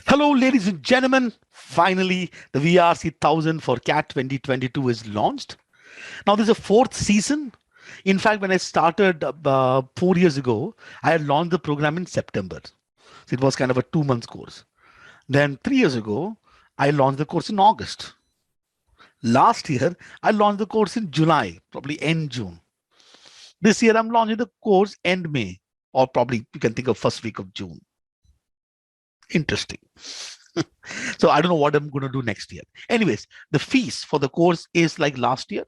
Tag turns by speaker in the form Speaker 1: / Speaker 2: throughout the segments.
Speaker 1: Hello, ladies and gentlemen. Finally, the VARC1000 for CAT 2022 is launched. Now, this is a fourth season. In fact, when I started 4 years ago, I had launched the program in September. So it was kind of a 2 month course. Then 3 years ago, I launched the course in August. Last year, I launched the course in July, probably end June. This year, I'm launching the course end May, or probably you can think of first week of June. Interesting. So I don't know what I'm going to do next year. Anyways, the fees for the course is like last year.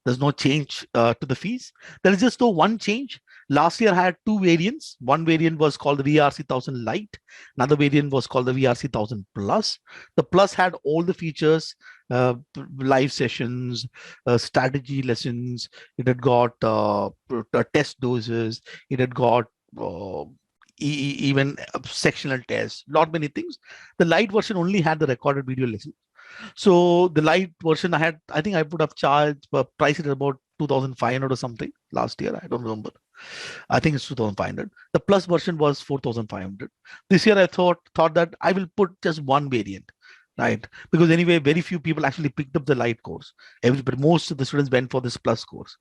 Speaker 1: There's no change to the fees. There is just one change. Last year I had two variants. One variant was called the VARC1000 Lite. Another variant was called the VARC1000 Plus. The Plus had all the features, live sessions, strategy lessons. It had got test doses. It had got even sectional tests, lot many things. The light version only had the recorded video lesson. So the light version I think I put up charged, price it at about 2,500 or something last year. I don't remember. I think it's 2,500. The plus version was 4,500. This year I thought that I will put just one variant, right? Because anyway, very few people actually picked up the light course. Most of the students went for this plus course.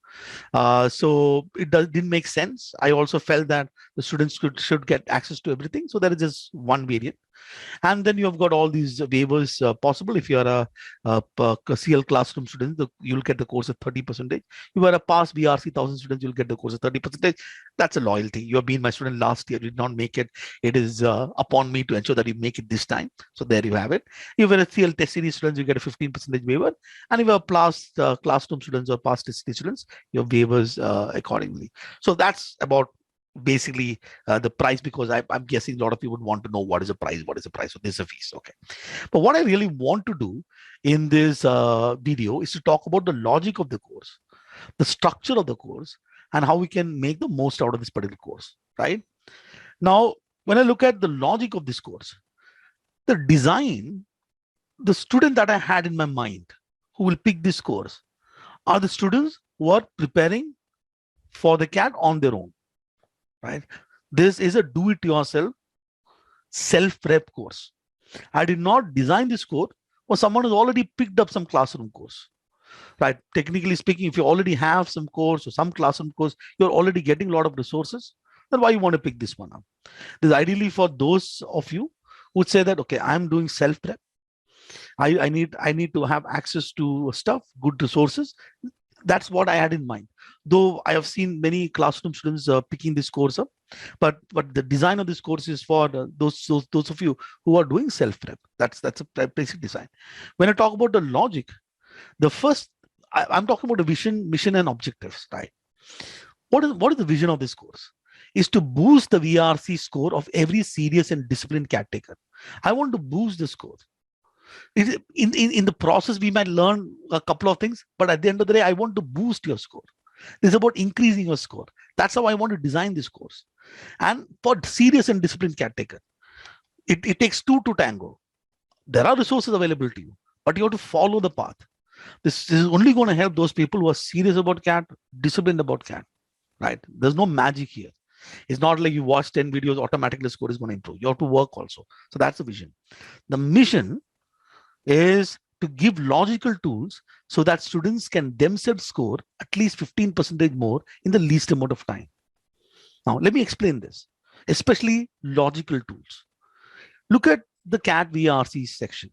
Speaker 1: So it didn't make sense. I also felt that the students should get access to everything. So there is just one variant. And then you have got all these waivers possible. If you are a CL classroom student, you'll get the course at 30%. You are a past VARC1000 students, you'll get the course at 30%. That's a loyalty. You have been my student last year, you did not make it. It is upon me to ensure that you make it this time. So there you have it. If you're a CL test series students, you get a 15% waiver. And if you're past classroom students or past test series students, your waivers accordingly. So that's about basically the price, because I'm guessing a lot of people would want to know what is the price, so this is a fees. Okay, but what I really want to do in this video is to talk about the logic of the course, the structure of the course, and how we can make the most out of this particular course. Right now, when I look at the logic of this course, the design, the student that I had in my mind who will pick this course are the students who are preparing for the CAT on their own. Right? This is a do-it-yourself self-prep course. I did not design this course for someone who's already picked up some classroom course. Right? Technically speaking, if you already have some course or some classroom course, you're already getting a lot of resources. Then why you want to pick this one up? This is ideally for those of you who would say that, okay, I'm doing self-prep. I need to have access to stuff, good resources. That's what I had in mind. Though I have seen many classroom students picking this course up, but the design of this course is for those of you who are doing self-prep. That's a basic design. When I talk about the logic, the first I'm talking about the vision, mission, and objectives. Right? What is the vision of this course? Is to boost the VARC score of every serious and disciplined CAT taker. I want to boost the score. In the process, we might learn a couple of things, but at the end of the day, I want to boost your score. This is about increasing your score. That's how I want to design this course. And for serious and disciplined CAT taker, it takes two to tango. There are resources available to you, but you have to follow the path. This is only going to help those people who are serious about CAT, disciplined about CAT. Right? There's no magic here. It's not like you watch 10 videos, automatically the score is going to improve. You have to work also. So that's the vision. The mission is to give logical tools so that students can themselves score at least 15% more in the least amount of time. Now, let me explain this, especially logical tools. Look at the CAT VARC section.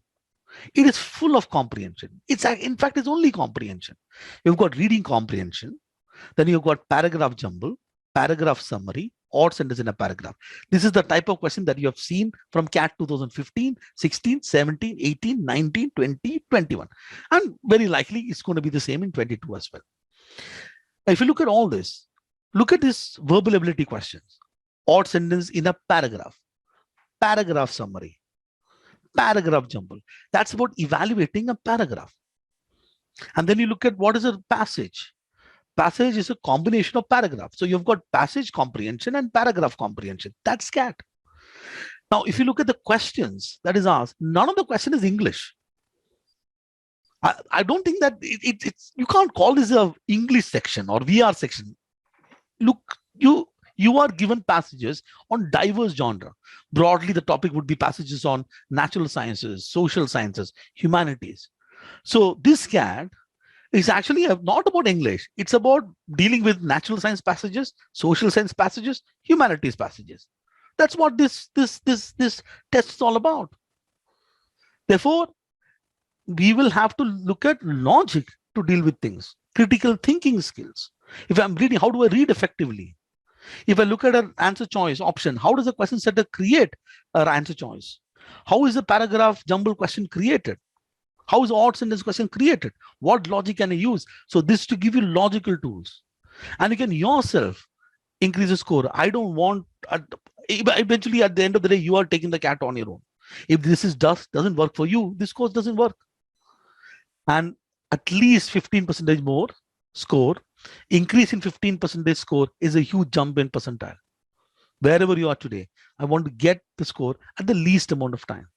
Speaker 1: It is full of comprehension. In fact, it's only comprehension. You've got reading comprehension, then you've got paragraph jumble, paragraph summary, odd sentence in a paragraph. This is the type of question that you have seen from CAT 2015, 16, 17, 18, 19, 20, 21. And very likely it's going to be the same in 22 as well. Now, if you look at all this, look at this verbal ability questions. Odd sentence in a paragraph, paragraph summary, paragraph jumble. That's about evaluating a paragraph. And then you look at what is a passage. Passage is a combination of paragraphs. So you've got passage comprehension and paragraph comprehension. That's CAT. Now, if you look at the questions that is asked, none of the question is English. I don't think that it's you can't call this a English section or VR section. look, you are given passages on diverse genre. Broadly, the topic would be passages on natural sciences, social sciences, humanities. So this CAT is actually not about English. It's about dealing with natural science passages, social science passages, humanities passages. That's what this test is all about. Therefore, we will have to look at logic to deal with things, critical thinking skills. If I'm reading, how do I read effectively? If I look at an answer choice option, how does a question setter create an answer choice? How is a paragraph jumble question created? How is the odd sentence question created? What logic can I use? So this to give you logical tools. And you can yourself increase the score. I don't want, eventually at the end of the day, you are taking the CAT on your own. If this doesn't work for you, this course doesn't work. And at least 15% more score, increase in 15% score is a huge jump in percentile. Wherever you are today, I want to get the score at the least amount of time.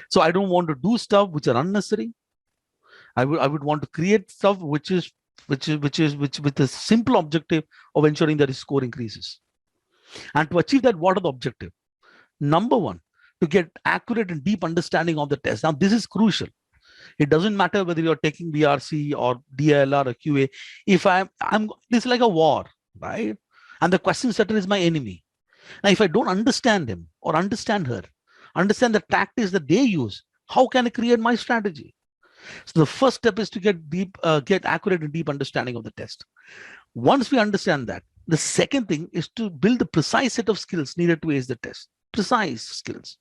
Speaker 1: So I don't want to do stuff which are unnecessary. I would want to create stuff which with a simple objective of ensuring that the score increases. And to achieve that, what are the objective? Number one, to get accurate and deep understanding of the test. Now, this is crucial. It doesn't matter whether you're taking VRC or DLR or QA. If I'm this is like a war, right? And the question setter is my enemy. Now, if I don't understand him or understand her, understand the tactics that they use, how can I create my strategy? So the first step is to get accurate and deep understanding of the test. Once we understand that, the second thing is to build the precise set of skills needed to ace the test. Precise skills.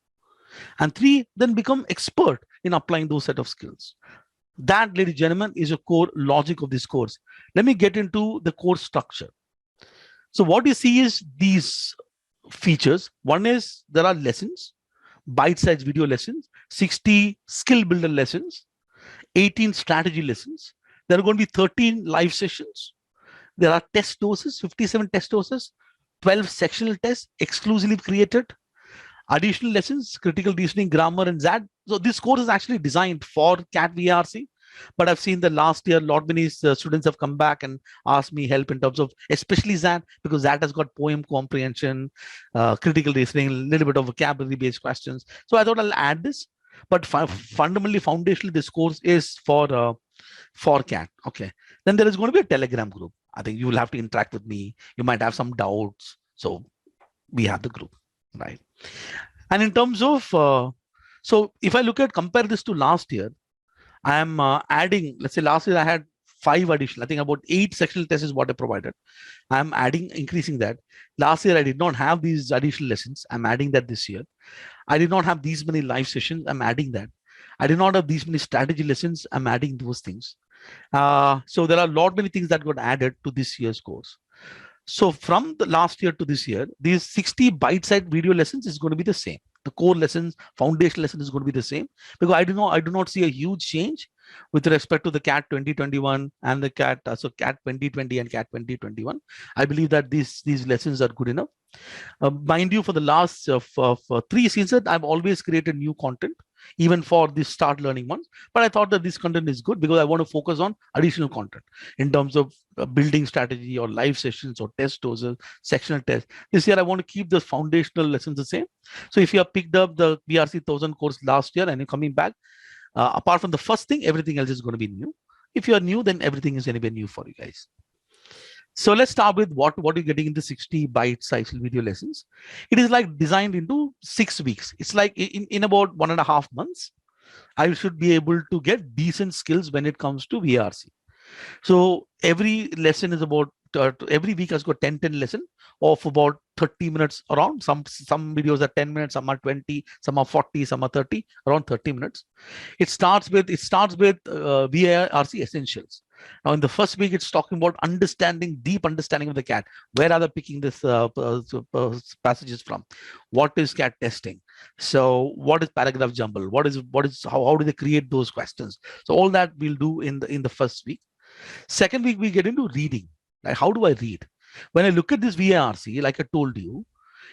Speaker 1: And three, then become expert in applying those set of skills. That, ladies and gentlemen, is a core logic of this course. Let me get into the course structure. So what you see is these features. One is there are lessons, bite-sized video lessons, 60 skill builder lessons, 18 strategy lessons. There are going to be 13 live sessions. There are test doses, 57 test doses, 12 sectional tests exclusively created, additional lessons, critical reasoning, grammar, and ZAD. So this course is actually designed for CAT VARC. But I've seen that last year, many students have come back and asked me help in terms of, especially ZAD, because ZAD has got poem comprehension, critical reasoning, a little bit of vocabulary-based questions. So I thought I'll add this. But fundamentally, foundationally, this course is for CAT. Okay. Then there is going to be a Telegram group. I think you will have to interact with me. You might have some doubts. So we have the group, right? And in terms of, so if I compare this to last year, I am adding, let's say last year I had 5 additional, I think about 8 sectional tests is what I provided. I'm increasing that. Last year, I did not have these additional lessons. I'm adding that this year. I did not have these many live sessions. I'm adding that. I did not have these many strategy lessons. I'm adding those things. So there are many things that got added to this year's course. So from the last year to this year, these 60 bite-sized video lessons is going to be the same. The core lessons, foundation lesson is going to be the same, because I do not see a huge change with respect to the CAT 2021 and the CAT 2020 and CAT 2021. I believe that these lessons are good enough. Mind you, for the last 3 seasons, I've always created new content, even for the start learning ones. But I thought that this content is good because I want to focus on additional content in terms of building strategy or live sessions or test doses, sectional tests. This year, I want to keep the foundational lessons the same. So if you have picked up the VARC1000 course last year and you're coming back, apart from the first thing, everything else is going to be new. If you are new, then everything is anyway new for you guys. So let's start with what you're getting in the 60 bite-sized video lessons. It is like designed into 6 weeks. It's like in about 1.5 months, I should be able to get decent skills when it comes to VARC. So every lesson is about, every week has got 10 lessons of about 30 minutes around. Some videos are 10 minutes, some are 20, some are 40, some are 30, around 30 minutes. It starts with VARC essentials. Now, in the first week, it's talking about deep understanding of the CAT. Where are they picking this passages from? What is CAT testing? So, what is paragraph jumble? How do they create those questions? So, all that we'll do in the first week. Second week, we get into reading. Like, how do I read? When I look at this VARC, like I told you,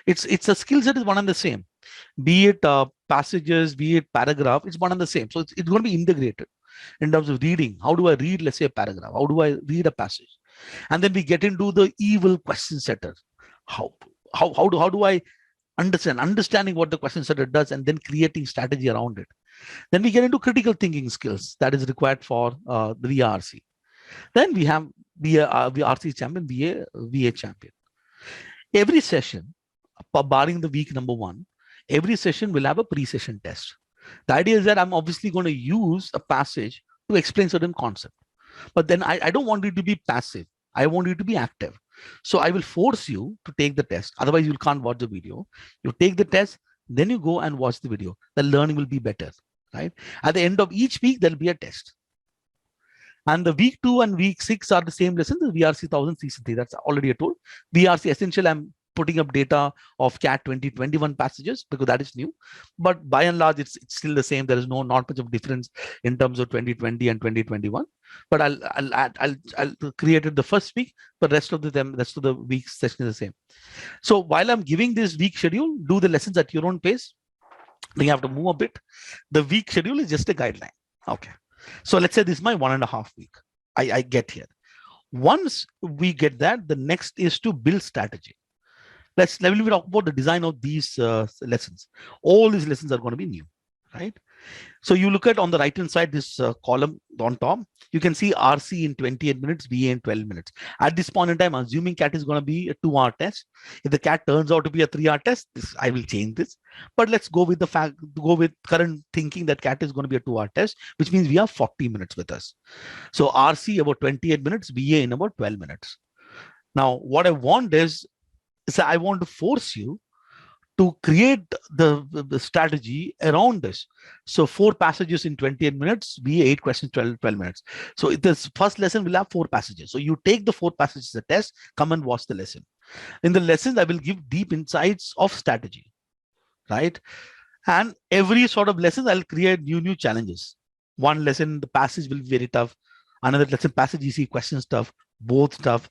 Speaker 1: it's a skill set is one and the same. Be it passages, be it paragraph, it's one and the same. So, it's going to be integrated. In terms of reading, how do I read, let's say, a paragraph? How do I read a passage? And then we get into the evil question setter. How do I understanding what the question setter does and then creating strategy around it. Then we get into critical thinking skills that is required for the VARC. Then we have VARC champion, VA champion. Every session, barring the week number 1, every session will have a pre-session test. The idea is that I'm obviously going to use a passage to explain certain concept. But then I don't want you to be passive. I want you to be active. So I will force you to take the test. Otherwise, you can't watch the video. You take the test, then you go and watch the video. The learning will be better, right? At the end of each week, there'll be a test. And the week 2 and week 6 are the same lessons, the VARC1000 season 3. That's already a tool. VARC Essential, I'm putting up data of CAT 2021 passages because that is new. But by and large, it's still the same. There is not much of difference in terms of 2020 and 2021. But I'll create it the first week, but rest of the week's session is the same. So while I'm giving this week schedule, do the lessons at your own pace. Then you have to move a bit. The week schedule is just a guideline. Okay. So let's say this is my 1.5 week. I get here. Once we get that, the next is to build strategy. Let me talk about the design of these lessons. All these lessons are going to be new, right? So you look at on the right hand side, this column on top, you can see RC in 28 minutes, VA in 12 minutes. At this point in time, assuming CAT is going to be a 2-hour test. If the CAT turns out to be a 3-hour test, I will change this. But let's go with current thinking that CAT is going to be a 2-hour test, which means we have 40 minutes with us. So RC about 28 minutes, VA in about 12 minutes. Now, what I want is I want to force you to create the strategy around this. So 4 passages in 28 minutes, VA 8 questions, 12 minutes. So this first lesson will have 4 passages. So you take the 4 passages as a test, come and watch the lesson. In the lessons, I will give deep insights of strategy, right? And every sort of lesson, I'll create new challenges. One lesson, the passage will be very tough. Another lesson, passage easy, questions tough, both tough.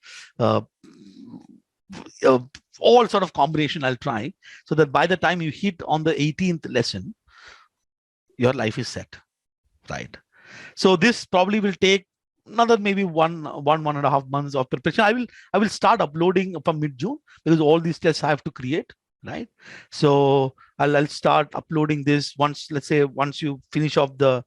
Speaker 1: All sort of combination I'll try so that by the time you hit on the 18th lesson, your life is set, right? So this probably will take another maybe 1.5 months of preparation. I will start uploading from mid-June because all these tests I have to create, right? So I'll start uploading this once you finish off the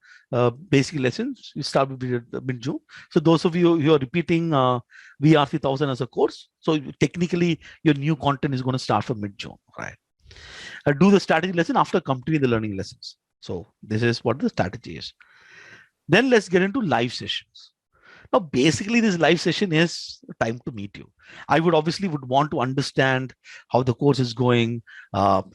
Speaker 1: basic lessons, you start with mid-June. So those of you who are repeating VARC1000 as a course, so technically your new content is going to start from mid-June, right? I'll do the strategy lesson after completing the learning lessons. So this is what the strategy is. Then let's get into live sessions. Now, basically, this live session is time to meet you. I would want to understand how the course is going,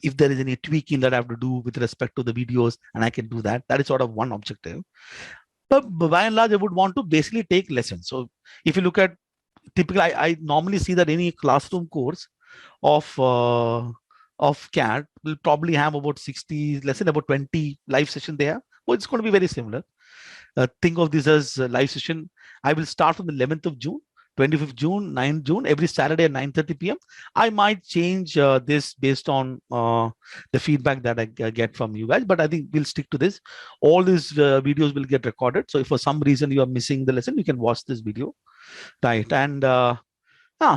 Speaker 1: if there is any tweaking that I have to do with respect to the videos, and I can do that. That is sort of one objective. But by and large, I would want to basically take lessons. So if you look at typically, I normally see that any classroom course of CAT will probably have about 60 lessons, about 20 live sessions there. Well, it's going to be very similar. Think of this as a live session. I will start from the 11th of June, 25th June, 9th June, every Saturday at 9:30 p.m. I might change this based on the feedback that I get from you guys, but I think we'll stick to this. All these videos will get recorded. So if for some reason you are missing the lesson, you can watch this video, right? And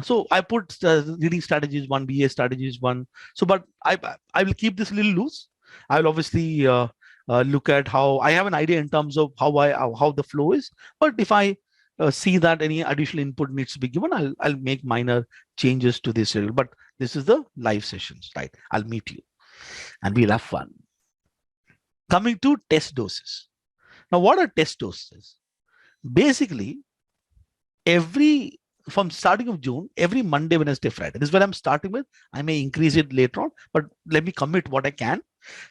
Speaker 1: so I put reading strategies 1, BA strategies 1. So, but I will keep this a little loose. I will obviously look at how I have an idea in terms of how the flow is. But if I see that any additional input needs to be given, I'll make minor changes to this schedule. But this is the live sessions, right? I'll meet you and we'll have fun. Coming to test doses. Now, what are test doses? Basically, from starting of June, every Monday, Wednesday, Friday. This is what I'm starting with. I may increase it later on, but let me commit what I can.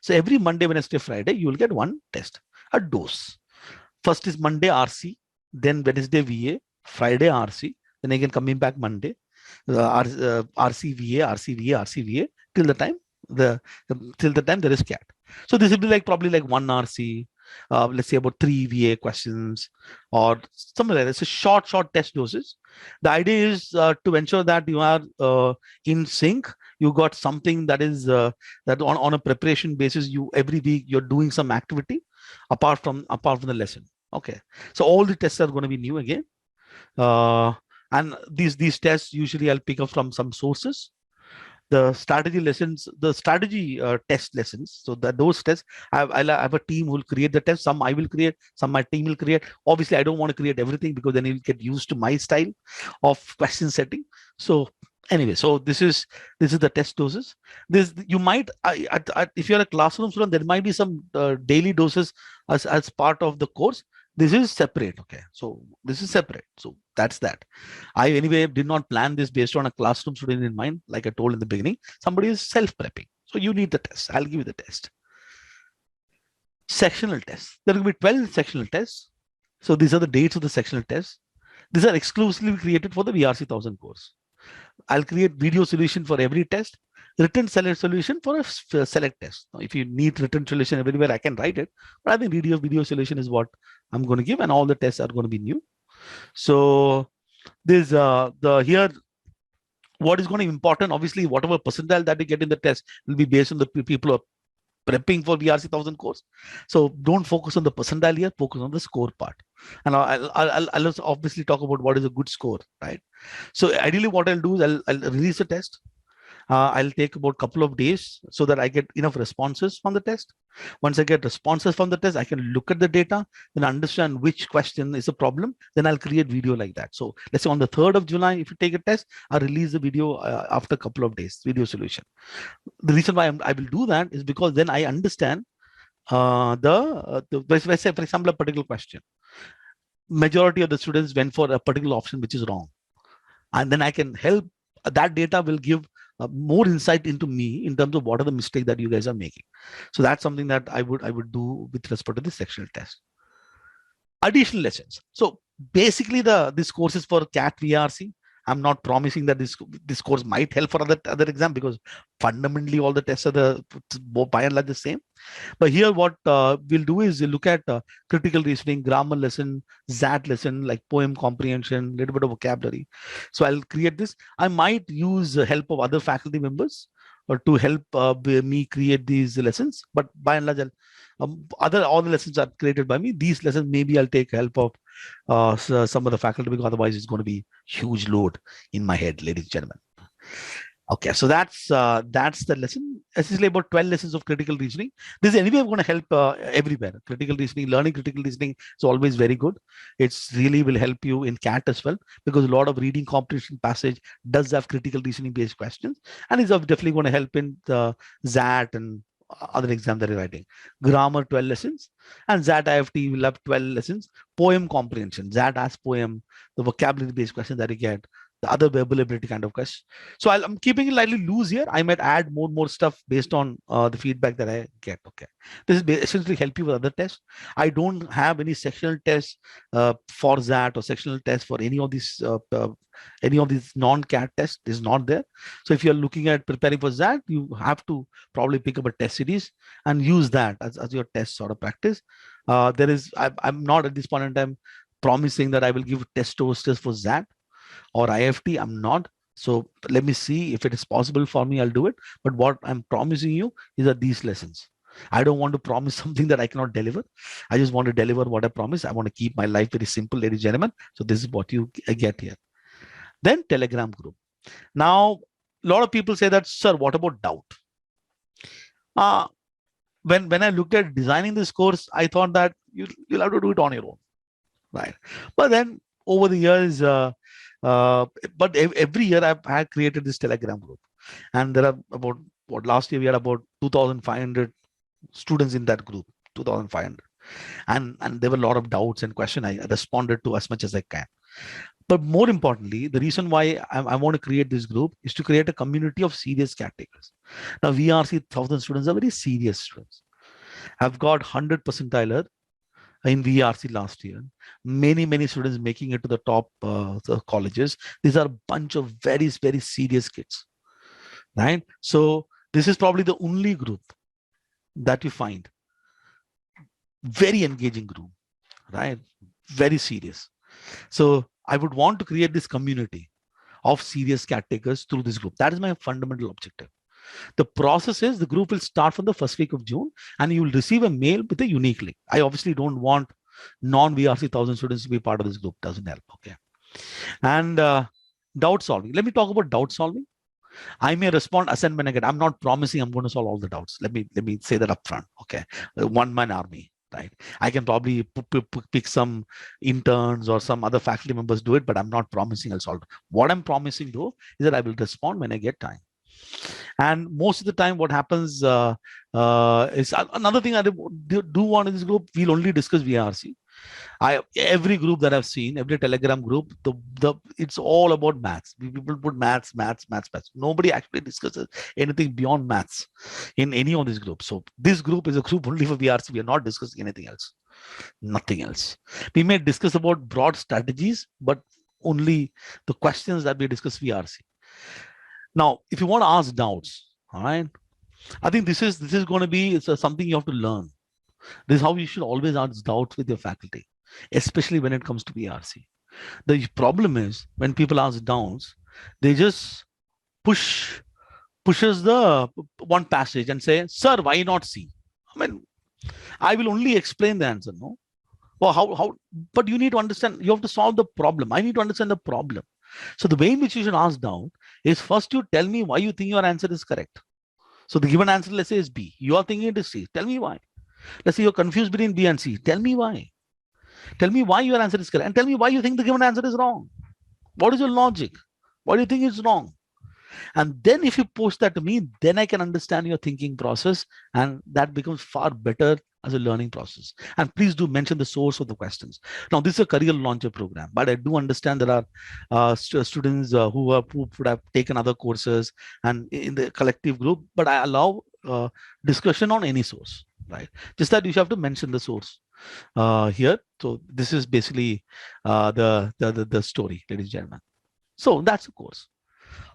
Speaker 1: So every Monday, Wednesday, Friday, you will get one test, a dose. First is Monday RC, then Wednesday VA, Friday RC, then again coming back Monday, RC VA, RC VA, RC VA till the time there is CAT. So this will be probably like 1 RC. Let's say about 3 VA questions or something like that. It's a short test doses. The idea is to ensure that you are in sync. You got something that is that on a preparation basis. Every week you're doing some activity apart from the lesson. Okay, so all the tests are going to be new again. And these tests usually I'll pick up from some sources. The strategy lessons, the strategy test lessons. So that those tests, I'll have a team who will create the test. Some I will create, some my team will create. Obviously, I don't want to create everything because then you'll get used to my style of question setting. So anyway, so this is the test doses. This you might, if you're a classroom student, there might be some daily doses as part of the course. This is separate. Okay, so this is separate. So that's that. I anyway did not plan this based on a classroom student in mind. Like I told in the beginning, somebody is self-prepping. So you need the test. I'll give you the test. Sectional tests. There will be 12 sectional tests. So these are the dates of the sectional tests. These are exclusively created for the VARC1000 course. I'll create video solution for every test, written select solution for a select test. Now, if you need written solution everywhere, I can write it. But I think video solution is what I'm going to give, and all the tests are going to be new. So this here, what is going to be important, obviously, whatever percentile that you get in the test will be based on the people who are prepping for VARC1000 course. So don't focus on the percentile here, focus on the score part. And I'll obviously talk about what is a good score, right? So ideally what I'll do is I'll release a test. I'll take about a couple of days so that I get enough responses from the test. Once I get responses from the test, I can look at the data and understand which question is a problem. Then I'll create video like that. So let's say on the 3rd of July, if you take a test, I'll release the video after a couple of days, video solution. The reason why I will do that is because then I understand let's say, for example, a particular question. Majority of the students went for a particular option which is wrong. And then I can help, that data will give more insight into me in terms of what are the mistakes that you guys are making. So that's something that I would do with respect to the sectional test. Additional lessons. So basically this course is for CAT VARC. I'm not promising that this course might help for other exam, because fundamentally all the tests are by and large the same. But here what we'll do is we'll look at critical reasoning, grammar lesson, ZAT lesson, like poem comprehension, little bit of vocabulary. So I'll create this. I might use the help of other faculty members or to help me create these lessons. But by and large, all the lessons are created by me. These lessons maybe I'll take help of some of the faculty, because otherwise it's going to be huge load in my head, ladies and gentlemen. Okay, so that's the lesson. Essentially about 12 lessons of critical reasoning. This is anyway going to help everywhere. Critical reasoning, learning critical reasoning is always very good. It's really will help you in CAT as well, because a lot of reading comprehension passage does have critical reasoning based questions, and it's definitely going to help in the ZAT and other exam that you're writing. Grammar 12 lessons, and ZAT IFT will have 12 lessons. Poem comprehension, ZAT as poem, the vocabulary based questions that you get, the other verbal ability kind of question. So I'm keeping it slightly loose here. I might add more stuff based on the feedback that I get. Okay, this is essentially help you with other tests. I don't have any sectional tests for ZAT or sectional tests for any of these non-CAT tests. Is not there. So if you're looking at preparing for ZAT, you have to probably pick up a test series and use that as your test sort of practice. I'm not at this point in time promising that I will give test toasters for ZAT or IFT. I'm not. So let me see if it is possible for me, I'll do it. But what I'm promising you is that these lessons, I don't want to promise something that I cannot deliver. I just want to deliver what I promise. I want to keep my life very simple, ladies and gentlemen. So this is what you get here. Then Telegram group. Now, a lot of people say that, sir, what about doubt? When I looked at designing this course, I thought that you'll have to do it on your own, right? But then over the years, but every year I had created this Telegram group, and there are about last year we had about 2,500 students in that group, 2,500, and there were a lot of doubts and questions. I responded to as much as I can. But more importantly, the reason why I want to create this group is to create a community of serious categories. Now, VARC1000 students are very serious students. I've got 100 percentiler in VARC last year. Many students making it to the top colleges. These are a bunch of very serious kids, right? So this is probably the only group that you find very engaging group, right? Very serious. So I would want to create this community of serious caretakers through this group. That is my fundamental objective. The process is the group will start from the first week of June, and you will receive a mail with a unique link. I obviously don't want non-VARC 1000 students to be part of this group. Doesn't help. Okay. And doubt solving. Let me talk about doubt solving. I may respond assent when I get. I'm not promising I'm going to solve all the doubts. Let me say that upfront. Okay, one man army, right? I can probably pick some interns or some other faculty members do it, but I'm not promising I'll solve. What I'm promising though is that I will respond when I get time. And most of the time, what happens is another thing I do want in this group. We'll only discuss VARC. Every group that I've seen, every Telegram group, the it's all about maths. People put maths. Nobody actually discusses anything beyond maths in any of these groups. So this group is a group only for VRC. We are not discussing anything else. Nothing else. We may discuss about broad strategies, but only the questions that we discuss VRC. Now, if you want to ask doubts, all right, I think this is going to be something you have to learn. This is how you should always ask doubts with your faculty, especially when it comes to VRC. The problem is when people ask doubts, they just pushes the one passage and say, "Sir, why not C?" I mean, I will only explain the answer, no? Well, how? But you need to understand. You have to solve the problem. I need to understand the problem. So the way in which you should ask doubt is first you tell me why you think your answer is correct. So the given answer, let's say, is B. You are thinking it is C. Tell me why. Let's say you're confused between B and C. Tell me why. Tell me why your answer is correct. And tell me why you think the given answer is wrong. What is your logic? Why do you think it's wrong? And then if you post that to me, then I can understand your thinking process. And that becomes far better as a learning process. And please do mention the source of the questions. Now, this is a career launcher program, but I do understand there are students who would have taken other courses and in the collective group, but I allow discussion on any source, right? Just that you have to mention the source here. So this is basically the story, ladies and gentlemen. So that's the course.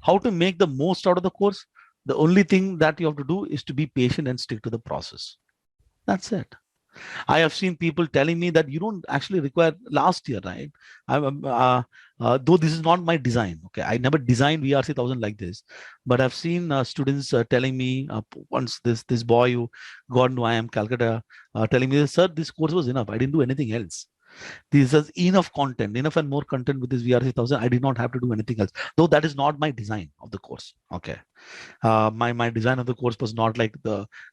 Speaker 1: How to make the most out of the course? The only thing that you have to do is to be patient and stick to the process. That's it. I have seen people telling me that you don't actually require last year, right? Though this is not my design. Okay, I never designed VARC1000 like this, but I've seen students telling me once this boy who got into IIM Calcutta telling me, "Sir, this course was enough. I didn't do anything else. This is enough content, enough and more content with this VARC1000. I did not have to do anything else." Though that is not my design of the course. Okay, my design of the course was not like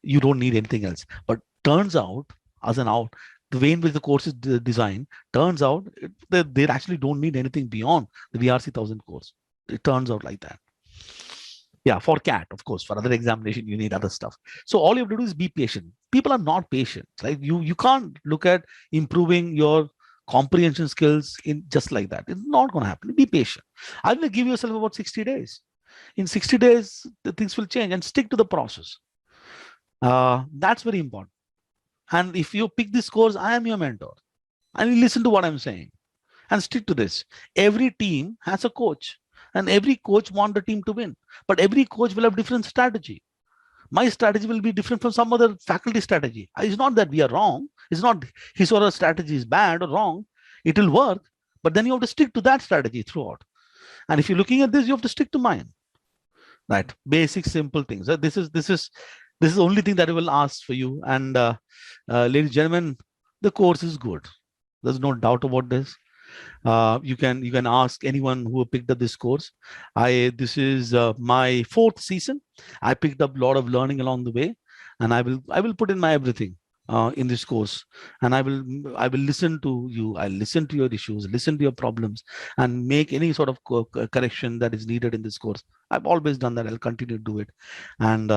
Speaker 1: you don't need anything else, but turns out the way in which the course is designed turns out they actually don't need anything beyond the VARC1000 course. It turns out like that. Yeah, for CAT, of course. For other examination, you need other stuff. So all you have to do is be patient. People are not patient. Like you can't look at improving your comprehension skills in just like that. It's not going to happen. Be patient. I will give yourself about 60 days. In 60 days, the things will change, and stick to the process. That's very important. And if you pick this course, I am your mentor. And you listen to what I'm saying and stick to this. Every team has a coach, and every coach wants the team to win. But every coach will have different strategy. My strategy will be different from some other faculty strategy. It's not that we are wrong. It's not his or her strategy is bad or wrong. It will work, but then you have to stick to that strategy throughout. And if you're looking at this, you have to stick to mine. Right? Basic, simple things. This is the only thing that I will ask for you. And ladies and gentlemen, the course is good. There's no doubt about this. You can ask anyone who picked up this course. This is my 4th season. I picked up a lot of learning along the way, and I will put in my everything in this course, and I will listen to you. I'll listen to your issues, listen to your problems, and make any sort of correction that is needed in this course. I've always done that. I'll continue to do it, and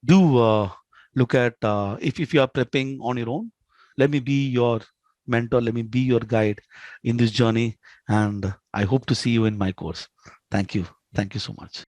Speaker 1: do look at if you are prepping on your own. Let me be your mentor. Let me be your guide in this journey, and I hope to see you in my course. Thank you so much.